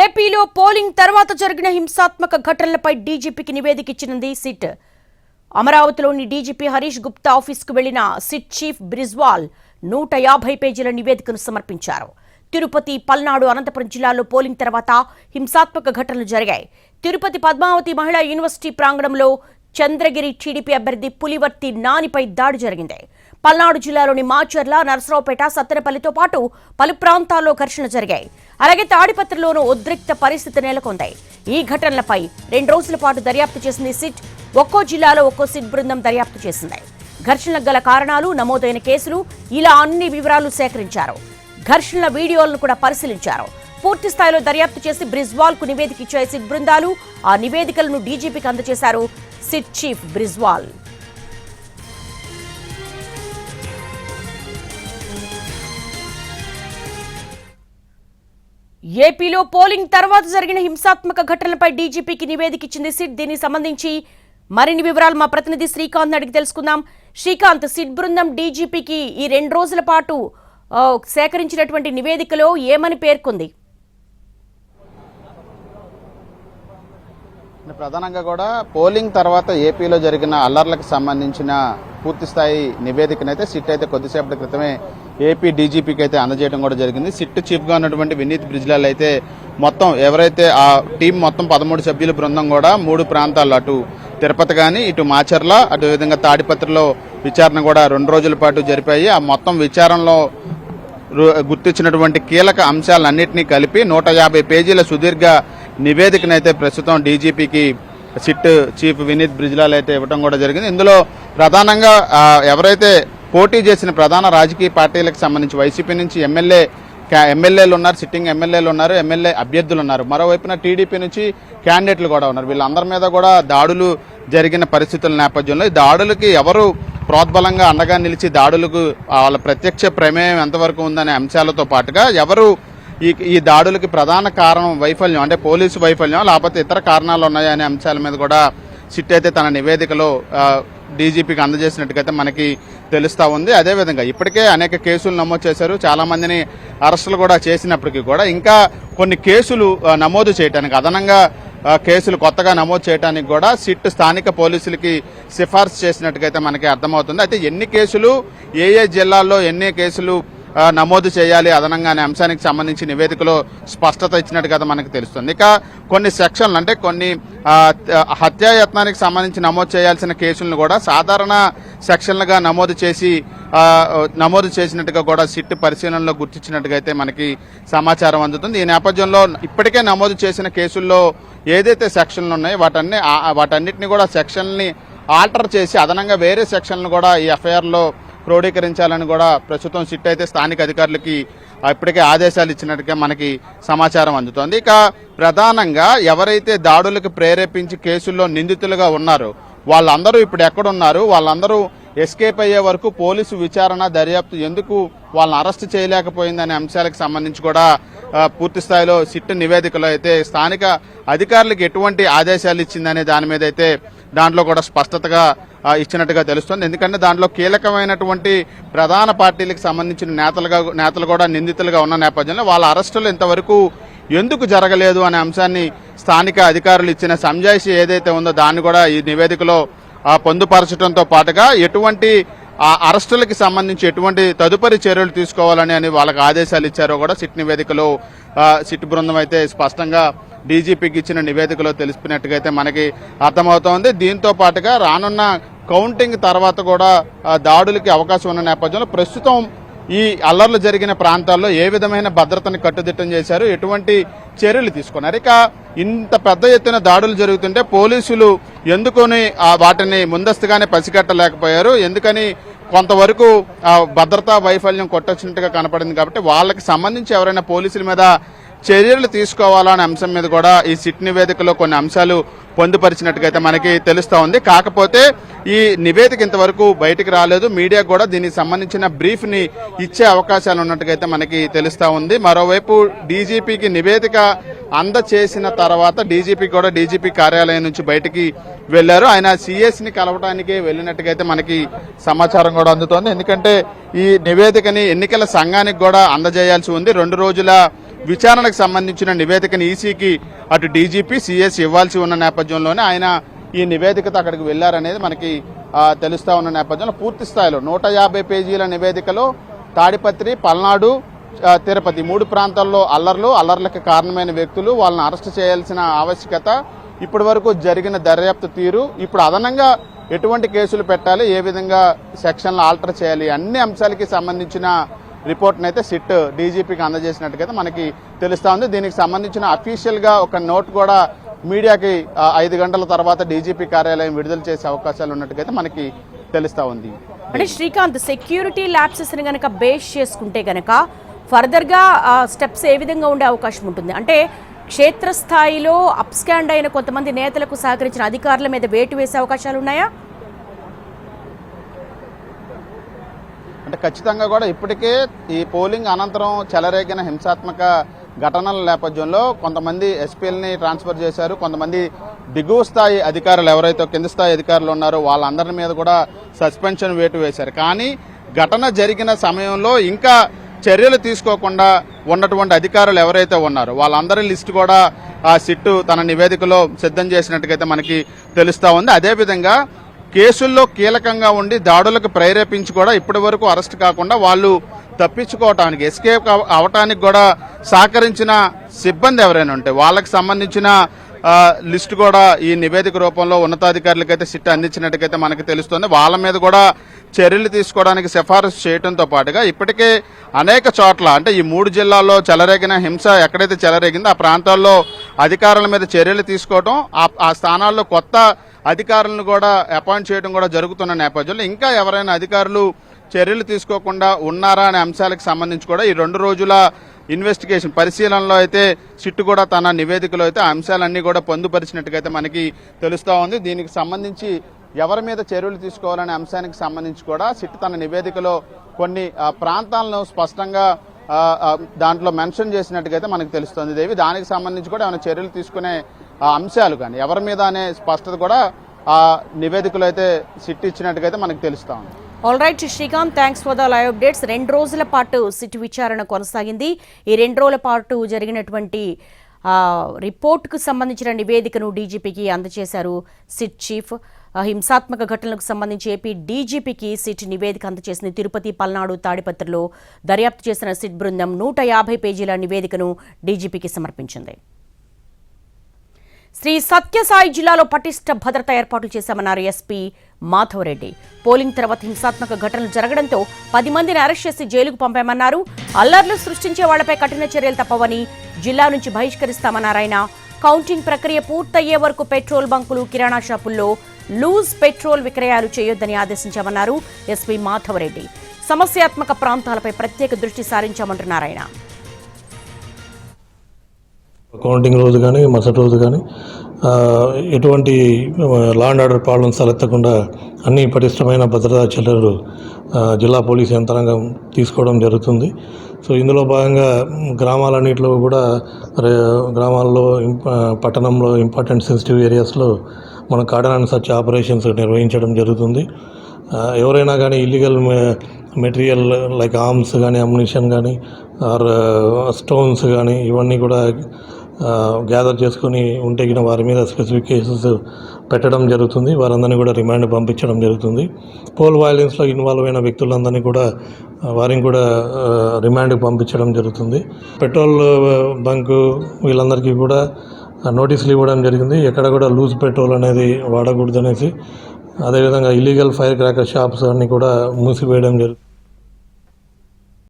ఏపీలో పోలింగ్ తర్వాత జరిగిన హింసాత్మక ఘటనలపై డీజీపీకి నివేదిక ఇచ్చింది సిట్. అమరావతిలోని డీజీపీ హరీష్ గుప్తా ఆఫీసుకు వెళ్లిన సిట్ చీఫ్ బ్రిజ్వాల్ 150 పేజీల నివేదికను సమర్పించారు. తిరుపతి, పల్నాడు, అనంతపురం జిల్లాల్లో పోలింగ్ తర్వాత హింసాత్మక ఘటనలు జరిగాయి. తిరుపతి పద్మావతి మహిళా యూనివర్సిటీ ప్రాంగణంలో చంద్రగిరి టీడీపీ అభ్యర్థి పులివర్తి నానిపై దాడి జరిగింది. పల్నాడు జిల్లాలోని మాచర్ల, నరసరావుపేట, సత్తెనపల్లితో పాటు పలు ప్రాంతాల్లో ఘర్షణలు జరిగాయి. అలాగే తాడిపత్రిలోనూ ఉద్రిక్త పరిస్థితి నెలకొంది. ఈ ఘటనలపై 2 రోజుల పాటు దర్యాప్తు చేసింది సిట్. ఒక్కో జిల్లాలో ఒక్కో సిట్ బృందం దర్యాప్తు చేసింది. ఘర్షణలకు గల కారణాలు, నమోదైన కేసులు, ఇలా అన్ని వివరాలు సేకరించారు. ఘర్షణల వీడియోలను కూడా పరిశీలించారు. పూర్తి స్థాయిలో దర్యాప్తు చేసి బ్రిజ్వాల్ కు నివేదిక ఇచ్చే సిట్ బృందాలు ఆ నివేదికలను డీజీపీకి అందజేశారు సిట్ చీఫ్ బ్రిజ్వాల్. ఏపీలో పోలింగ్ తర్వాత జరిగిన హింసాత్మక ఘటనలపై డీజీపీకి నివేదిక ఇచ్చింది సిట్. దీనికి సంబంధించి మరిన్ని వివరాలు మా ప్రతినిధి శ్రీకాంత్ అడిగి తెలుసుకుందాం. శ్రీకాంత్, సిట్ బృందం డీజీపీకి ఈ 2 రోజుల పాటు సేకరించినటువంటి నివేదికలో ఏమని పేర్కొంది? ప్రధానంగా కూడా పోలింగ్ తర్వాత ఏపీలో జరిగిన అల్లర్లకు సంబంధించిన పూర్తిస్థాయి నివేదికనైతే సిట్ అయితే కొద్దిసేపటి క్రితమే ఏపీ డీజీపీకి అయితే అందజేయడం కూడా జరిగింది. సిట్ చీఫ్ గా ఉన్నటువంటి వినీత్ బ్రిజ్లాల్ అయితే మొత్తం ఎవరైతే ఆ టీం మొత్తం 13 సభ్యుల బృందం కూడా 3 ప్రాంతాల్లో, అటు తిరుపతి కానీ, ఇటు మాచర్ల, అటు విధంగా తాడిపత్రిలో విచారణ కూడా 2 రోజుల పాటు జరిపాయి. ఆ మొత్తం విచారణలో గుర్తించినటువంటి కీలక అంశాలన్నింటినీ కలిపి 150 పేజీల సుదీర్ఘ నివేదికనైతే ప్రస్తుతం డీజీపీకి సిట్ చీఫ్ వినీత్ బ్రిజ్లాల్ అయితే ఇవ్వడం కూడా జరిగింది. ఇందులో ప్రధానంగా ఎవరైతే పోటీ చేసిన ప్రధాన రాజకీయ పార్టీలకు సంబంధించి వైసీపీ నుంచి ఎమ్మెల్యేలు ఉన్నారు, సిట్టింగ్ ఎమ్మెల్యేలు ఉన్నారు, ఎమ్మెల్యే అభ్యర్థులు ఉన్నారు, మరోవైపున టీడీపీ నుంచి క్యాండిడేట్లు కూడా ఉన్నారు. వీళ్ళందరి మీద కూడా దాడులు జరిగిన పరిస్థితుల నేపథ్యంలో ఈ దాడులకి ఎవరు ప్రోద్బలంగా అండగా నిలిచి దాడులకు వాళ్ళ ప్రత్యక్ష ప్రమేయం ఎంతవరకు ఉందనే అంశాలతో పాటుగా ఎవరు ఈ దాడులకి ప్రధాన కారణం వైఫల్యం, అంటే పోలీసు వైఫల్యం, లేకపోతే ఇతర కారణాలు ఉన్నాయనే అంశాల మీద కూడా సిట్ అయితే తన నివేదికలో డీజీపీకి అందజేసినట్టుగా మనకి తెలుస్తా ఉంది. అదేవిధంగా ఇప్పటికే అనేక కేసులు నమోదు చేశారు. చాలా మందిని అరెస్టులు కూడా చేసినప్పటికీ కూడా ఇంకా కొన్ని కేసులు నమోదు చేయడానికి, అదనంగా కేసులు కొత్తగా నమోదు చేయడానికి కూడా సిట్ స్థానిక పోలీసులకి సిఫార్సు చేసినట్టుగా మనకి అర్థమవుతుంది. అయితే ఎన్ని కేసులు, ఏ జిల్లాల్లో ఎన్ని కేసులు నమోదు చేయాలి అదనంగా అనే అంశానికి సంబంధించి నివేదికలో స్పష్టత ఇచ్చినట్టుగా మనకు తెలుస్తుంది. ఇక కొన్ని సెక్షన్లు, అంటే కొన్ని హత్యాయత్నానికి సంబంధించి నమోదు చేయాల్సిన కేసులను కూడా సాధారణ సెక్షన్లుగా నమోదు చేసినట్టుగా కూడా సిట్ పరిశీలనలో గుర్తించినట్టుగా అయితే మనకి సమాచారం అందుతుంది. ఈ నేపథ్యంలో ఇప్పటికే నమోదు చేసిన కేసుల్లో ఏదైతే సెక్షన్లు ఉన్నాయో వాటన్నిటిని కూడా సెక్షన్ని ఆల్టర్ చేసి అదనంగా వేరే సెక్షన్లు కూడా ఈ ఎఫ్ఐఆర్లో క్రోడీకరించాలని కూడా ప్రస్తుతం సిట్ అయితే స్థానిక అధికారులకి ఇప్పటికే ఆదేశాలు ఇచ్చినట్టుగా మనకి సమాచారం అందుతోంది. ఇక ప్రధానంగా ఎవరైతే దాడులకు ప్రేరేపించి కేసుల్లో నిందితులుగా ఉన్నారో వాళ్ళందరూ ఇప్పుడు ఎక్కడున్నారు, వాళ్ళందరూ ఎస్కేప్ అయ్యే వరకు పోలీసు విచారణ, దర్యాప్తు ఎందుకు వాళ్ళని అరెస్ట్ చేయలేకపోయిందనే అంశాలకు సంబంధించి కూడా పూర్తి స్థాయిలో సిట్ నివేదికలో అయితే స్థానిక అధికారులకు ఎటువంటి ఆదేశాలు ఇచ్చిందనే దాని మీద అయితే దాంట్లో కూడా స్పష్టతగా ఇచ్చినట్టుగా తెలుస్తుంది. ఎందుకంటే దాంట్లో కీలకమైనటువంటి ప్రధాన పార్టీలకు సంబంధించిన నేతలు కూడా నిందితులుగా ఉన్న నేపథ్యంలో వాళ్ళ అరెస్టులు ఇంతవరకు ఎందుకు జరగలేదు అనే అంశాన్ని స్థానిక అధికారులు ఇచ్చిన సంజాయిషి ఏదైతే ఉందో దాన్ని కూడా ఈ నివేదికలో పొందుపరచడంతో పాటుగా ఎటువంటి అరెస్టులకి సంబంధించి ఎటువంటి తదుపరి చర్యలు తీసుకోవాలని వాళ్ళకి ఆదేశాలు ఇచ్చారో కూడా సిట్ నివేదికలో సిట్ బృందం అయితే స్పష్టంగా డీజీపీకి ఇచ్చిన నివేదికలో తెలిసినట్టుగా అయితే మనకి అర్థమవుతోంది. దీంతో పాటుగా రానున్న కౌంటింగ్ తర్వాత కూడా దాడులకి అవకాశం ఉన్న నేపథ్యంలో ప్రస్తుతం ఈ అల్లర్లు జరిగిన ప్రాంతాల్లో ఏ విధమైన భద్రతను కట్టుదిట్టం చేశారు, ఎటువంటి చర్యలు తీసుకున్నారు, ఇక ఇంత పెద్ద ఎత్తున దాడులు జరుగుతుంటే పోలీసులు ఎందుకని వాటిని ముందస్తుగానే పసిగట్టలేకపోయారు, ఎందుకని కొంతవరకు భద్రతా వైఫల్యం కొట్టొచ్చినట్టుగా కనపడింది. కాబట్టి వాళ్ళకి సంబంధించి ఎవరైనా పోలీసుల మీద చర్యలు తీసుకోవాలనే అంశం మీద కూడా ఈ సిట్ నివేదికలో కొన్ని అంశాలు పొందుపరిచినట్టుగా మనకి తెలుస్తా ఉంది. కాకపోతే ఈ నివేదిక ఇంతవరకు బయటికి రాలేదు. మీడియా కూడా దీనికి సంబంధించిన బ్రీఫ్ ని ఇచ్చే అవకాశాలు ఉన్నట్టుగా మనకి తెలుస్తా ఉంది. మరోవైపు డీజీపీకి నివేదిక అందచేసిన తర్వాత డీజీపీ కార్యాలయం నుంచి బయటికి వెళ్లారు. ఆయన సిఎస్ ని కలవడానికి వెళ్ళినట్టుగా మనకి సమాచారం కూడా అందుతోంది. ఎందుకంటే ఈ నివేదికని ఎన్నికల సంఘానికి కూడా అందజేయాల్సి ఉంది. 2 రోజుల విచారణకు సంబంధించిన నివేదికను ఈసీకి అటు డీజీపీ సిఎస్ ఇవ్వాల్సి ఉన్న నేపథ్యంలోనే ఆయన ఈ నివేదికతో అక్కడికి వెళ్లారనేది మనకి తెలుస్తా ఉన్న నేపథ్యంలో పూర్తి స్థాయిలో 150 పేజీల నివేదికలో తాడిపత్రి, పల్నాడు, తిరుపతి 3 ప్రాంతాల్లో అల్లర్లకు కారణమైన వ్యక్తులు, వాళ్ళని అరెస్ట్ చేయాల్సిన ఆవశ్యకత, ఇప్పటి వరకు జరిగిన దర్యాప్తు తీరు, ఇప్పుడు అదనంగా ఎటువంటి కేసులు పెట్టాలి, ఏ విధంగా సెక్షన్లు ఆల్టర్ చేయాలి, అన్ని అంశాలకి సంబంధించిన రిపోర్ట్ని అయితే సిట్ డీజీపీకి అందజేసినట్టుగా మనకి తెలుస్తా ఉంది. దీనికి సంబంధించిన అఫీషియల్ గా ఒక నోట్ కూడా మీడియాకి 5 గంటల తర్వాత డీజీపీ కార్యాలయం విడుదల చేసే అవకాశాలు ఉన్నట్టుగా మనకి తెలుస్తా ఉంది. అంటే శ్రీకాంత్, సెక్యూరిటీ ల్యాప్సెస్ ని గనక బేస్ చేసుకుంటే గనక ఫర్దర్ గా స్టెప్స్ ఏ విధంగా ఉండే అవకాశం ఉంటుంది? అంటే క్షేత్రస్థాయిలో అప్స్కాండ్ అయిన కొంతమంది నేతలకు సహకరించిన అధికారుల మీద వేటు వేసే అవకాశాలు ఉన్నాయా? అంటే ఖచ్చితంగా కూడా ఇప్పటికే ఈ పోలింగ్ అనంతరం చెలరేగిన హింసాత్మక ఘటనల నేపథ్యంలో కొంతమంది ఎస్పీలని ట్రాన్స్ఫర్ చేశారు, కొంతమంది దిగువ స్థాయి అధికారులు ఎవరైతే కింద స్థాయి అధికారులు ఉన్నారో వాళ్ళందరి మీద కూడా సస్పెన్షన్ వేటు వేశారు. కానీ ఘటన జరిగిన సమయంలో ఇంకా చర్యలు తీసుకోకుండా ఉన్నటువంటి అధికారులు ఎవరైతే ఉన్నారో వాళ్ళందరి లిస్టు కూడా ఆ సిట్టు తన నివేదికలో సిద్ధం చేసినట్టుగైతే మనకి తెలుస్తా ఉంది. అదేవిధంగా కేసుల్లో కీలకంగా ఉండి దాడులకు ప్రేరేపించి కూడా ఇప్పటి వరకు అరెస్ట్ కాకుండా వాళ్ళు తప్పించుకోవటానికి, ఎస్కేప్ అవటానికి కూడా సహకరించిన సిబ్బంది ఎవరైనా ఉంటే వాళ్ళకి సంబంధించిన లిస్టు కూడా ఈ నివేదిక రూపంలో ఉన్నతాధికారులకైతే సిట్ అందించినట్టుగైతే మనకి తెలుస్తుంది. వాళ్ళ మీద కూడా చర్యలు తీసుకోవడానికి సిఫారసు చేయడంతో పాటుగా ఇప్పటికే అనేక చోట్ల అంటే ఈ 3 జిల్లాల్లో చెలరేగిన హింస ఎక్కడైతే చెలరేగిందో ఆ ప్రాంతాల్లో అధికారుల మీద చర్యలు తీసుకోవడం, ఆ స్థానాల్లో కొత్త అధికారులను కూడా అపాయింట్ చేయడం కూడా జరుగుతున్న నేపథ్యంలో ఇంకా ఎవరైనా అధికారులు చర్యలు తీసుకోకుండా ఉన్నారా అనే అంశాలకు సంబంధించి కూడా ఈ 2 రోజుల ఇన్వెస్టిగేషన్ పరిశీలనలో అయితే సిట్టు కూడా తన నివేదికలో అయితే ఆ అంశాలన్నీ కూడా పొందుపరిచినట్టుగైతే మనకి తెలుస్తూ ఉంది. దీనికి సంబంధించి ఎవరి మీద చర్యలు తీసుకోవాలనే అంశానికి సంబంధించి కూడా సిట్టు తన నివేదికలో కొన్ని ప్రాంతాలను స్పష్టంగా దాంట్లో మెన్షన్ చేసినట్టుగైతే మనకు తెలుస్తుంది. దేవి దానికి సంబంధించి కూడా ఏమైనా చర్యలు తీసుకునే అంశాలు కానీ ఎవరి మీద అనే స్పష్టత కూడా ఆ నివేదికలో అయితే సిట్ ఇచ్చినట్టుగైతే మనకు తెలుస్తా ఉంది. All right Srikanth, thanks for the live updates. 2 రోజుల పాటు సిట్ విచారణ కొనసాగింది. ఈ 2 రోజుల పాటు జరిగినటువంటి రిపోర్టుకు సంబంధించిన నివేదికను డీజీపీకి అందజేశారు సిట్ చీఫ్. హింసాత్మక ఘటనలకు సంబంధించి ఏపీ డీజీపీకి సిట్ నివేదిక అందజేసింది. తిరుపతి, పల్నాడు, తాడిపత్రిలో దర్యాప్తు చేసిన సిట్ బృందం 150 పేజీల నివేదికను డీజీపీకి సమర్పించింది. శ్రీ సత్యసాయి జిల్లాలో పటిష్ట భద్రతా ఏర్పాట్లు చేశామన్నారు ఎస్పీ మాధవరెడ్డి. పోలింగ్ తర్వాత హింసాత్మక ఘటనలు జరగడంతో 10 మందిని అరెస్ట్ చేసి జైలుకు పంపామన్నారు. అల్లర్లు సృష్టించే వాళ్లపై కఠిన చర్యలు తప్పవని జిల్లా నుంచి బహిష్కరిస్తామన్నారు ఆయన. కౌంటింగ్ ప్రక్రియ పూర్తయ్యే వరకు పెట్రోల్ బంకులు, కిరాణా షాపుల్లో లూజ్ పెట్రోల్ విక్రయాలు చేయొద్దని ఆదేశించామన్నారు ఎస్పీ మాధవరెడ్డి. సమస్యాత్మక ప్రాంతాలపై ప్రత్యేక దృష్టి సారించామంటున్నారు ఆయన. కౌంటింగ్ రోజు కానీ మరుసటి రోజు కానీ ఎటువంటి లా అండ్ ఆర్డర్ ప్రాబ్లమ్స్ తలెత్తకుండా అన్ని పటిష్టమైన భద్రతా చర్యలు జిల్లా పోలీసు యంత్రాంగం తీసుకోవడం జరుగుతుంది. సో ఇందులో భాగంగా గ్రామాలన్నింటిలో కూడా గ్రామాల్లో పట్టణంలో ఇంపార్టెంట్ సెన్సిటివ్ ఏరియాస్లో మనం కార్డన్ అండ్ సర్చ్ ఆపరేషన్స్ నిర్వహించడం జరుగుతుంది. ఎవరైనా కానీ ఇల్లీగల్ మెటీరియల్ లైక్ ఆర్మ్స్ కానీ, అమ్యునిషన్ కానీ, ఆర్ స్టోన్స్ కానీ ఇవన్నీ కూడా గ్యాదర్ చేసుకొని ఉంటే వారి మీద స్పెసిఫిక్ కేసెస్ పెట్టడం జరుగుతుంది. వారందరినీ కూడా రిమాండ్ పంపించడం జరుగుతుంది. పోల్ వైలెన్స్లో ఇన్వాల్వ్ అయిన వ్యక్తులందరినీ కూడా వారిని కూడా రిమాండ్కి పంపించడం జరుగుతుంది. పెట్రోల్ బంకు వీళ్ళందరికీ కూడా నోటీసులు ఇవ్వడం జరిగింది. ఎక్కడ కూడా లూజ్ పెట్రోల్ అనేది వాడకూడదు అనేసి. అదేవిధంగా ఇల్లీగల్ ఫైర్ క్రాకర్ షాప్స్ అన్నీ కూడా మూసివేయడం జరుగుతుంది.